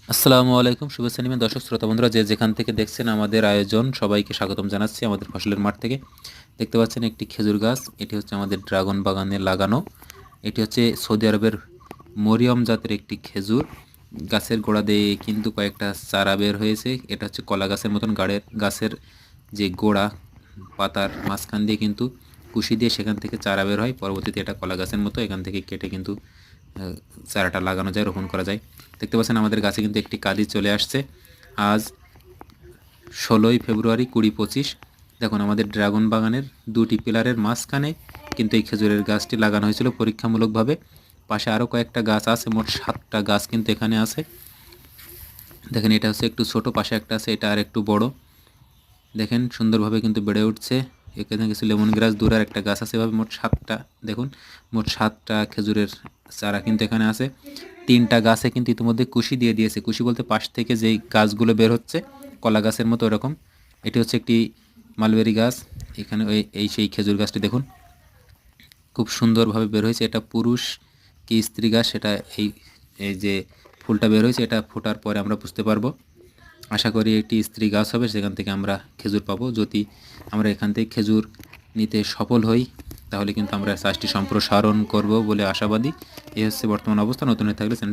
আসসালামু আলাইকুম, শুভেচ্ছা নিবেন দর্শক শ্রোতা বন্ধুরা, যে যেখান থেকে দেখছেন আমাদের আয়োজন সবাইকে স্বাগতম জানাচ্ছি আমাদের ফসলের মাঠ থেকে। দেখতে পাচ্ছেন একটি খেজুর গাছ, এটি হচ্ছে আমাদের ড্রাগন বাগানে লাগানো। এটি হচ্ছে সৌদি আরবের মরিয়ম জাতের একটি খেজুর। গাছের গোড়া দিয়ে কিন্তু কয়েকটা চারা বের হয়েছে। এটা হচ্ছে কলা গাছের মতন গাছের যে গোড়া, পাতার মাঝখান দিয়ে কিন্তু কুশি দিয়ে সেখান থেকে চারা বের হয়। পরবর্তীতে এটা কলা গাছের মতো এখান থেকে কেটে কিন্তু চারাটা লাগানো যায়, রোপণ করা যায়। দেখতে পাচ্ছেন আমাদের গাছে কিন্তু একটি কাঁদি চলে আসছে। আজ 16ই ফেব্রুয়ারি 2025। দেখুন আমাদের ড্রাগন বাগানের দুটি পিলারের মাঝখানে কিন্তু এই খেজুরের গাছটি লাগানো হয়েছিল পরীক্ষামূলকভাবে। পাশে আরও কয়েকটা গাছ আছে, মোট 7টা গাছ কিন্তু এখানে আছে। দেখেন এটা হচ্ছে একটু ছোট, পাশে একটা আছে, এটা আর একটু বড়। দেখেন সুন্দরভাবে কিন্তু বেড়ে উঠছে। এখানে কিছু লেমন গ্রাস, দূরে আর একটা গাছ আছে, এভাবে মোট 7টা। দেখুন মোট 7টা খেজুরের চারা কিন্তু এখানে আছে। 3টা গাছে কিন্তু ইতিমধ্যে কুশি দিয়ে দিয়েছে। কুশি বলতে পাশ থেকে যেই গাছগুলো বের হচ্ছে কলা গাছের মতো এরকম। এটি হচ্ছে একটি মালবেরি গাছ। এখানে এই সেই খেজুর গাছটি দেখুন খুব সুন্দরভাবে বের হয়েছে। এটা পুরুষ কি স্ত্রী গাছ সেটা এই এই যে ফুলটা বের হয়েছে এটা ফোটার পরে আমরা বুঝতে পারবো। আশা করি এটি স্ত্রী গাছ হবে, সেখান থেকে আমরা খেজুর পাবো। যদি আমরা এখান থেকে খেজুর নিতে সফল হই তাহলে কিন্তু আমরা চাষটি সম্প্রসারণ করব বলে আশাবাদী। এই হচ্ছে বর্তমান অবস্থা। নতুন হয়ে থাকলে চ্যানেলটি